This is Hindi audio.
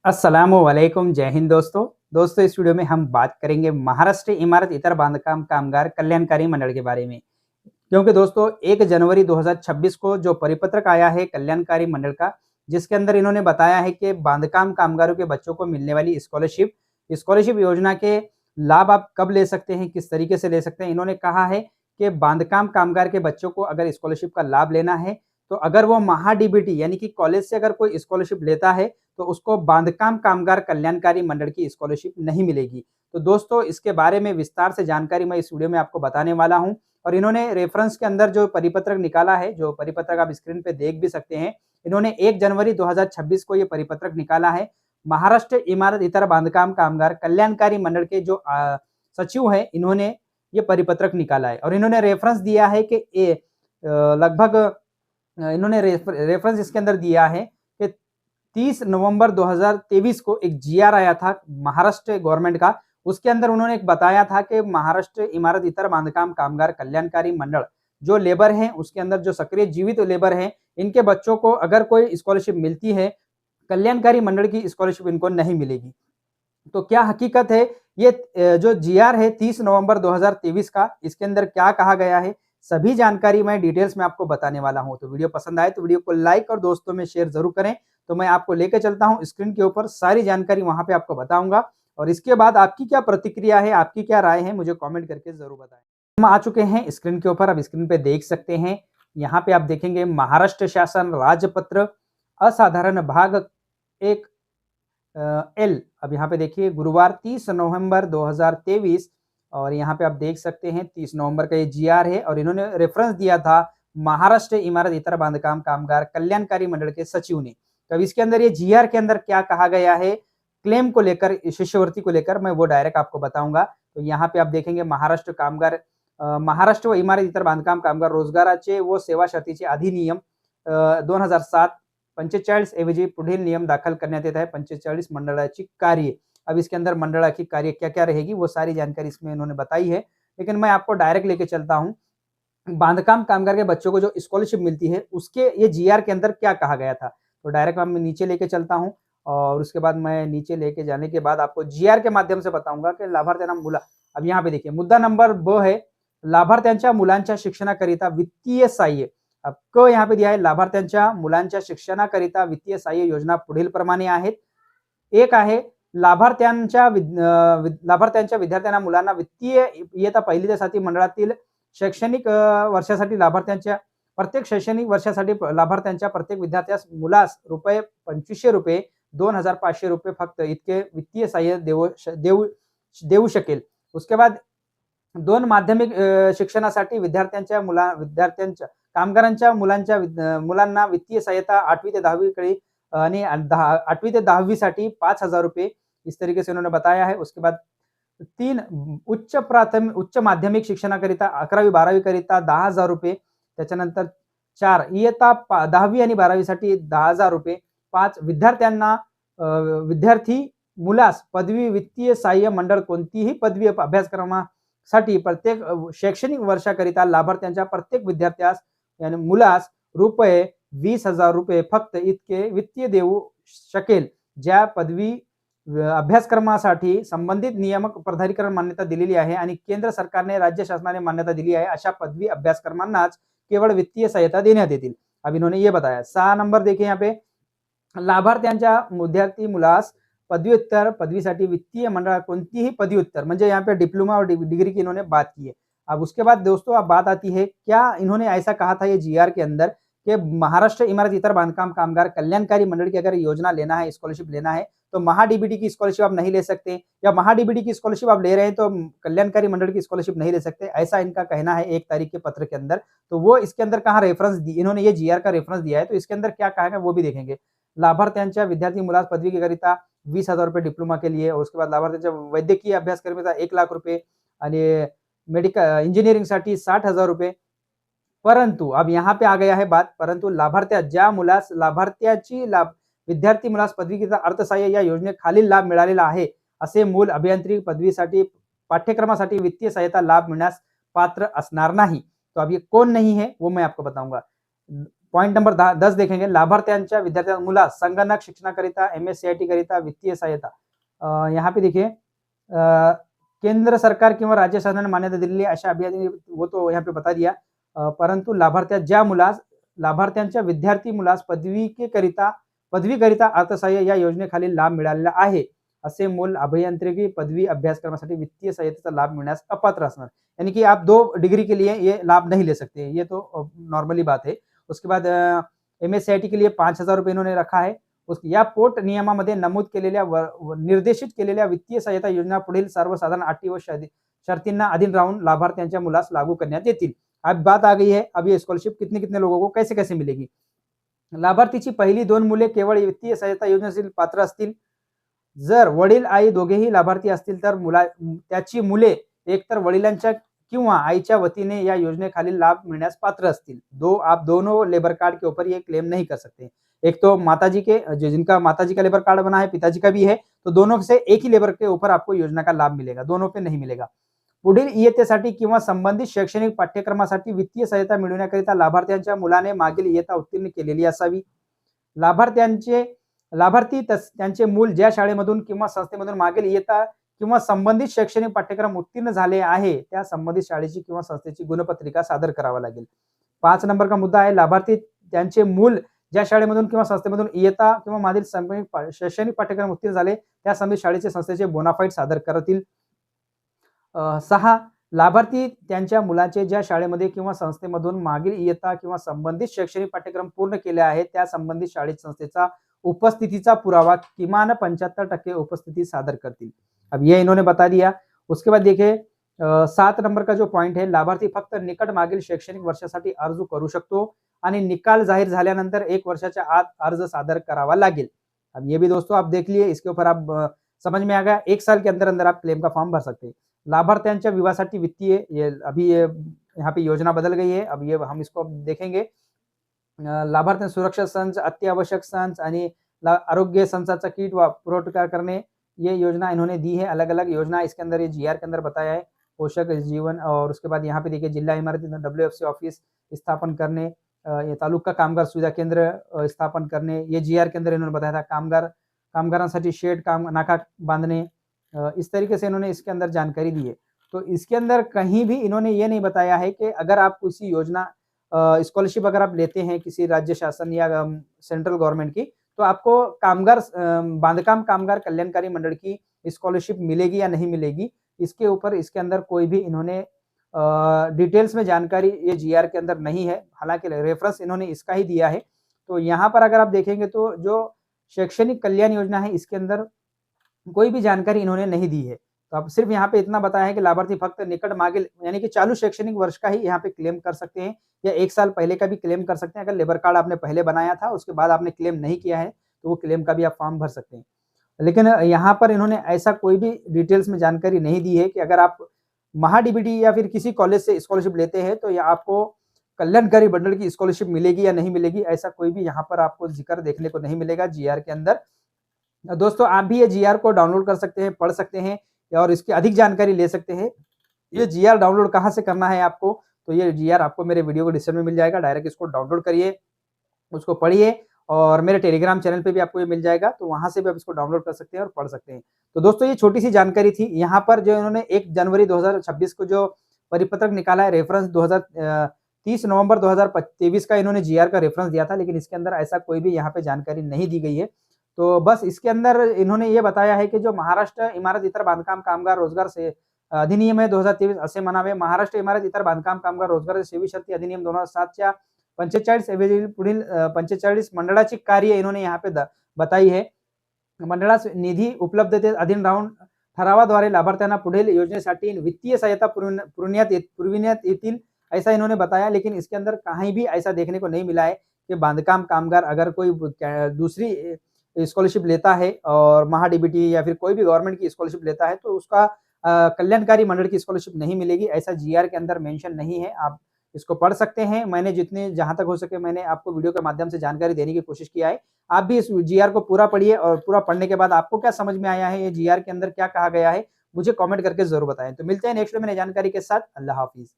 अस्सलामुअलैकुम, जय हिंद दोस्तों इस वीडियो में हम बात करेंगे महाराष्ट्र इमारत इतर बांधकाम कामगार कल्याणकारी मंडल के बारे में। क्योंकि दोस्तों 1 जनवरी 2026 को जो परिपत्रक आया है कल्याणकारी मंडल का, जिसके अंदर इन्होंने बताया है कि बांधकाम कामगारों के बच्चों को मिलने वाली स्कॉलरशिप योजना के लाभ आप कब ले सकते हैं, किस तरीके से ले सकते हैं। इन्होंने कहा है कि बांधकाम कामगार के बच्चों को अगर स्कॉलरशिप का लाभ लेना है, तो अगर वो महा-डीबीटी यानी कि कॉलेज से अगर कोई स्कॉलरशिप लेता है, तो उसको बांधकाम कामगार कल्याणकारी मंडल की स्कॉलरशिप नहीं मिलेगी। तो दोस्तों इसके बारे में विस्तार से जानकारी मैं इस वीडियो में आपको बताने वाला हूं। और इन्होंने रेफरेंस के अंदर जो परिपत्रक निकाला है, जो परिपत्रक आप स्क्रीन पे देख भी सकते हैं। इन्होंने 1 जनवरी 2026 को ये परिपत्रक निकाला है। महाराष्ट्र इमारत इतर बांधकाम कामगार कल्याणकारी मंडल के जो सचिव हैं, इन्होंने ये परिपत्रक निकाला है और इन्होंने रेफरेंस दिया है कि लगभग इन्होंने रेफरेंस इसके अंदर दिया है कि 30 नवंबर 2023 को एक जीआर आया था महाराष्ट्र गवर्नमेंट का। उसके अंदर उन्होंने एक बताया था कि महाराष्ट्र इमारत इतर बांधकाम कामगार कल्याणकारी मंडल जो लेबर हैं, उसके अंदर जो सक्रिय जीवित लेबर हैं, इनके बच्चों को अगर कोई स्कॉलरशिप मिलती है, कल्याणकारी मंडल की स्कॉलरशिप इनको नहीं मिलेगी। तो क्या हकीकत है, ये जो जीआर है 30 नवंबर 2023 का, इसके अंदर क्या कहा गया है, सभी जानकारी मैं डिटेल्स में आपको बताने वाला हूं। तो वीडियो पसंद आए तो वीडियो को लाइक और दोस्तों में शेयर जरूर करें। तो मैं आपको लेके चलता हूं स्क्रीन के ऊपर, सारी जानकारी वहां पे आपको बताऊंगा और इसके बाद आपकी क्या प्रतिक्रिया है, आपकी क्या राय है, मुझे कमेंट करके जरूर बताएं। हम आ चुके हैं स्क्रीन के ऊपर, अब स्क्रीन पे देख सकते हैं। यहाँ पे आप देखेंगे महाराष्ट्र शासन राजपत्र असाधारण भाग 1 एल। अब यहाँ पे देखिए गुरुवार 30 नवंबर 2023 और यहाँ पे आप देख सकते हैं 30 नवंबर का ये जीआर है और इन्होंने रेफरेंस दिया था महाराष्ट्र इमारत इतर बांधकाम कामगार कल्याणकारी मंडल के सचिव ने। तो अब इसके अंदर ये जीआर के अंदर क्या कहा गया है, क्लेम को लेकर, शिष्यवृत्ति को लेकर, मैं वो डायरेक्ट आपको बताऊंगा। तो यहाँ पे आप देखेंगे महाराष्ट्र व इमारत इतर बांधकाम कामगार रोजगाराचे व सेवा शर्तीचे अधिनियम 2007 45 ऐवजी पुढील नियम दाखल करण्यात येत आहे। 45 मंडळाची कार्य। अब इसके अंदर मंडला की कार्य क्या-क्या रहेगी, वो सारी जानकारी इसमें इन्होंने बताई है। लेकिन मैं आपको डायरेक्ट लेके चलता हूँ, बांधकाम कामगार के बच्चों को जो स्कॉलरशिप मिलती है, उसके ये जीआर के अंदर क्या कहा गया था। तो डायरेक्ट मैं नीचे लेके चलता हूँ और उसके बाद मैं नीचे लेके जाने के बाद आपको जीआर के माध्यम से बताऊंगा कि लाभार्थ्यांना मुला। अब यहाँ पे देखिए मुद्दा नंबर ब है, लाभार्थ्यांच्या मुलांच्या शिक्षणाकरिता वित्तीय सहाय्य। अब क यहाँ पे दिया है, लाभार्थ्यांच्या मुलांच्या शिक्षणाकरिता वित्तीय सहाय्य योजना पुढील प्रमाणे आहेत। एक आहे लाभार्थ्यांच्या विद्यार्थ्यांना मुलांना वित्तीय इयत्ता 1ली ते 7वी मंडळातील शैक्षणिक वर्षासाठी लाभार्थ्यांच्या प्रत्येक शैक्षणिक वर्षासाठी लाभार्थ्यांच्या प्रत्येक विद्यार्थ्यास मुलास ₹2500 ₹2500 फक्त इतके वित्तीय सहाय्य देऊ शकेल। उसके बाद 2 माध्यमिक शिक्षणासाठी विद्यार्थ्यांच्या कामगारांच्या मुलांना वित्तीय सहायता 8वीं ते 10वीं कडे आणि 8वीं ते 10वीं साठी ₹5000 इस तरीके से उन्होंने बताया है। उसके बाद 3 उच्च माध्यमिक शिक्षणाकरिता 11वी 12वी करिता ₹10,000। त्याच्यानंतर 4 इयत्ता 10वी आणि 12वी साठी ₹10,000। 5 विद्यार्थी मुलास पदवी वित्तीय सहाय्य मंडळ कोणतीही पदवी अभ्यासक्रमासाठी प्रत्येक शैक्षणिक वर्षाकरिता लाभार्थ्यांच्या प्रत्येक विद्यार्थ्यास यानी मुलास ₹20,000 फक्त इतके वित्तीय देऊ शकेल, ज्या पदवी अभ्यासक्रमासाठी संबंधित नियामक प्राधिकरण मान्यता दिलेली आहे आणि केंद्र सरकारने राज्य शासनाने मान्यता दिली आहे, अशा पदवी अभ्यासक्रमांनाच केवळ वित्तीय सहायता देण्यात येतील। अब इन्होंने ये बताया। 6 नंबर देखिए यहाँ पे, लाभार्थ्यांच्या विद्यार्थी मुलास पदव्युत्तर पदवीसाठी वित्तीय मंडळ कोणतीही पदव्युत्तर, म्हणजे यहाँ पे डिप्लोमा और डिग्री की इन्होंने बात की है। अब उसके बाद दोस्तों अब बात आती है, क्या इन्होंने ऐसा कहा था ये जीआर के अंदर कि महाराष्ट्र इमारत इतर बांधकाम कामगार कल्याणकारी मंडल की अगर योजना लेना है, स्कॉलरशिप लेना है, तो महा-डीबीटी की स्कॉलरशिप आप नहीं ले सकते, या महा-डीबीटी की स्कॉलरशिप आप ले रहे हैं तो कल्याणकारी मंडल की स्कॉलरशिप नहीं ले सकते, ऐसा इनका कहना है 1 तारीख के पत्र के अंदर। तो वो इसके अंदर कहाँ रेफरेंस दी, इन्होंने ये जीआर का रेफरेंस दिया है, तो इसके अंदर क्या कहा है वो भी देखेंगे। लाभार्थ्यांच्या विद्यार्थी मुलास पदवी के करिता ₹20,000 डिप्लोमा के लिए, और उसके बाद लाभार्थ्यांच्या वैद्यकीय अभ्यासक्रमाचा ₹1,00,000 आणि मेडिकल इंजिनिअरिंगसाठी ₹60,000। परंतु अब यहाँ पे आ गया है बात, परंतु विद्यार्थी मुलास पदवीचा अर्थसहाय्य या योजनेखालील लाभ मिळालेला आहे, असे मूल अभियांत्रिकी पदवीसाठी पाठ्यक्रमासाठी वित्तीय सहायता लाभ मिळण्यास पात्र असणार नाही। तो अब ये कौन नहीं है वो मैं आपको बताऊंगा। पॉइंट नंबर 10 देखेंगे, लाभार्थ्यांच्या विद्यार्थ्यांना मुलास संगणक शिक्षणाकरिता MSCIT करिता वित्तीय सहायता। यहाँ पे देखिए केंद्र सरकार किंवा राज्य शासनाने मान्यता दिलेली अशा अभियान वो तो यहाँ पे बता दिया। परंतु लाभार्थ्यांच्या विद्यार्थी मुलास पदवीकरिता अर्थसहाय्य या योजनेखाली लाभ मिळालेला आहे, असे मूल अभियांत्रिकी पदवी अभ्यासक्रमासाठी वित्तीय सहायतेचा लाभ मिळण्यास अपात्र असणार। यानी कि आप 2 डिग्री के लिए ये लाभ नहीं ले सकते, ये तो नॉर्मली बात है। उसके बाद MSCIT के लिए 5,000 रुपये इन्होंने रखा है। या पोट नियमामध्ये नमूद केलेल्या निर्देशित केलेल्या वित्तीय सहायता योजना पुढील सर्वसाधारण अटी व शर्तींना अधीन राहून लाभार्थ्यांच्या मुलास लागू करण्यात येतील। अब बात आ गई है, अब ये स्कॉलरशिप कितने लोगों को कैसे कैसे मिलेगी। लाभार्थीची पहिली 2 मुले केवळ वित्तीय सहायता योजनेतील पात्र असतील। जर वडील आई दोघेही लाभार्थी असतील तर त्याची मुले एकतर वडिलांच्या किंवा आईच्या वतीने या योजनेखाली लाभ मिळण्यास पात्र असतील। आप दोनों लेबर कार्ड के ऊपर ये क्लेम नहीं कर सकते। एक तो माताजी के जिनका माताजी का लेबर कार्ड बना है, पिताजी का भी है, तो दोनों से एक ही लेबर के ऊपर आपको योजना का लाभ मिलेगा, दोनों पे नहीं मिलेगा। पुढील इयत्तेसाठी किंवा संबंधित शैक्षणिक पाठ्यक्रमासाठी वित्तीय सहायता मिळवण्याकरिता लाभार्थ्यांच्या मुलाने मागील इयत्ता उत्तीर्ण केलेली असावी। लाभार्थी त्यांचे मूल ज्या शाळेमधून किंवा संस्थेमधून मागील इयत्ता किंवा संबंधित शैक्षणिक पाठ्यक्रम उत्तीर्ण झाले आहे, त्या संबंधित शाळेची किंवा संस्थेची गुणपत्रिका सादर करावा लागेल। 5 नंबर का मुद्दा आहे, लाभार्थी त्यांचे मूल ज्या शाळेमधून किंवा संस्थेमधून इयत्ता किंवा मागील शैक्षणिक पाठ्यक्रम उत्तीर्ण झाले, त्या संबंधित शाळेचे संस्थेचे बोनाफाईड सादर करतील। 6 लाभार्थी त्यांच्या मुलाचे ज्या शाळेमध्ये किंवा संस्थेमधून मागील इयत्ता किंवा संबंधित शैक्षणिक पाठ्यक्रम पूर्ण केले आहेत, त्या संबंधित शाळेत संस्थेचा उपस्थितीचा पुरावा किमान 75% उपस्थिति सादर करतील। अब ये इन्होंने बता दिया। उसके बाद देखिए 7 नंबर का जो पॉइंट है, लाभार्थी फक्त निकट मागील शैक्षणिक वर्षासाठी अर्ज करू शकतो आणि निकाल जाहीर झाल्यानंतर 1 वर्षाच्या आत अर्ज सादर करावा लागेल। अब ये भी दोस्तों आप देख लिए, इसके ऊपर आप समझ में आ गया, 1 साल के अंदर अंदर आप क्लेम का फॉर्म भर सकते हैं। लाभार्थ्यांच्या विवाहासाठी वित्तीय अभी ये यहाँ पे योजना बदल गई है, अब ये हम इसको देखेंगे। लाभार्थी सुरक्षा संच, अत्यावश्यक संच आणि आरोग्य संचाचा किट पुरवठा करने, ये योजना इन्होंने दी है। अलग अलग योजना इसके अंदर ये GR के अंदर बताया है, पोषक जीवन। और उसके बाद यहाँ पे देखिए जिला इमारती WFC ऑफिस स्थापन करने, ये तालुका कामगार सुविधा केंद्र स्थापन करने, ये GR के अंदर इन्होंने बताया था। कामगारांसाठी शेड नाका बांधने, इस तरीके से इन्होंने इसके अंदर जानकारी दी है। तो इसके अंदर कहीं भी इन्होंने ये नहीं बताया है कि अगर आप किसी योजना स्कॉलरशिप अगर आप लेते हैं किसी राज्य शासन या सेंट्रल गवर्नमेंट की, तो आपको बांधकाम कामगार कल्याणकारी मंडल की स्कॉलरशिप मिलेगी या नहीं मिलेगी, इसके ऊपर इसके अंदर कोई भी इन्होंने डिटेल्स में जानकारी ये GR के अंदर नहीं है। हालांकि रेफरेंस इन्होंने इसका ही दिया है। तो यहाँ पर अगर आप देखेंगे तो जो शैक्षणिक कल्याण योजना है, इसके अंदर कोई भी जानकारी इन्होंने नहीं दी है। तो अब सिर्फ यहाँ पे इतना बताया है कि लाभार्थी फक्त निकट मागील यानी कि चालू शैक्षणिक वर्ष का ही यहाँ पे क्लेम कर सकते हैं, या 1 साल पहले का भी क्लेम कर सकते हैं। अगर लेबर कार्ड आपने पहले बनाया था, उसके बाद आपने क्लेम नहीं किया है, तो वो क्लेम का भी आप फॉर्म भर सकते हैं। लेकिन यहाँ पर इन्होंने ऐसा कोई भी डिटेल्स में जानकारी नहीं दी है कि अगर आप MHA-DBT या फिर किसी कॉलेज से स्कॉलरशिप लेते हैं तो आपको कल्याणकारी मंडल की स्कॉलरशिप मिलेगी या नहीं मिलेगी, ऐसा कोई भी यहाँ पर आपको जिक्र देखने को नहीं मिलेगा GR के अंदर। दोस्तों आप भी ये GR को डाउनलोड कर सकते हैं, पढ़ सकते हैं और इसकी अधिक जानकारी ले सकते हैं। ये GR डाउनलोड कहाँ से करना है आपको, तो ये GR आपको मेरे वीडियो को डिस्क्रिप्शन में मिल जाएगा। डायरेक्ट इसको डाउनलोड करिए, उसको पढ़िए, और मेरे टेलीग्राम चैनल पे भी आपको ये मिल जाएगा, तो वहां से भी आप इसको डाउनलोड कर सकते हैं और पढ़ सकते हैं। तो दोस्तों ये छोटी सी जानकारी थी। यहाँ पर जो इन्होंने 1 जनवरी 2026 को जो परिपत्रक निकाला है, रेफरेंस 30 नवंबर 2023 का इन्होंने GR का रेफरेंस दिया था, लेकिन इसके अंदर ऐसा कोई भी यहाँ पे जानकारी नहीं दी गई है। तो बस इसके अंदर इन्होंने ये बताया है कि जो महाराष्ट्र इमारत इतर बांधकाम कामगार रोजगार से अधिनियम आहे 2023 असे म्हणावे, महाराष्ट्र इमारत इतर बांधकाम कामगार रोजगार सेवी शर्ती अधिनियम 2007च्या 45 ऐवजी पुढील 45 मंडळाची कार्य इन्होंने यहाँ पे बताई है। मंडळास निधी उपलब्धते अधीन राहून ठरावाद्वारे लाभार्थ्यांना पुढील योजनेसाठी वित्तीय सहायता पुरविण्यात येतील, ऐसा इन्होंने बताया। लेकिन इसके अंदर कहीं भी ऐसा देखने को नहीं मिला है कि बांधकाम कामगार अगर कोई दूसरी स्कॉलरशिप लेता है और MHA-DBT या फिर कोई भी गवर्नमेंट की स्कॉलरशिप लेता है, तो उसका कल्याणकारी मंडल की स्कॉलरशिप नहीं मिलेगी, ऐसा GR के अंदर मेंशन नहीं है। आप इसको पढ़ सकते हैं। मैंने जहां तक हो सके मैंने आपको वीडियो के माध्यम से जानकारी देने की कोशिश किया है। आप भी इस GR को पूरा पढ़िए, और पूरा पढ़ने के बाद आपको क्या समझ में आया है, ये GR के अंदर क्या कहा गया है, मुझे कमेंट करके जरूर बताएं। तो मिलते हैं नेक्स्ट में नई जानकारी के साथ। अल्लाह हाफिज।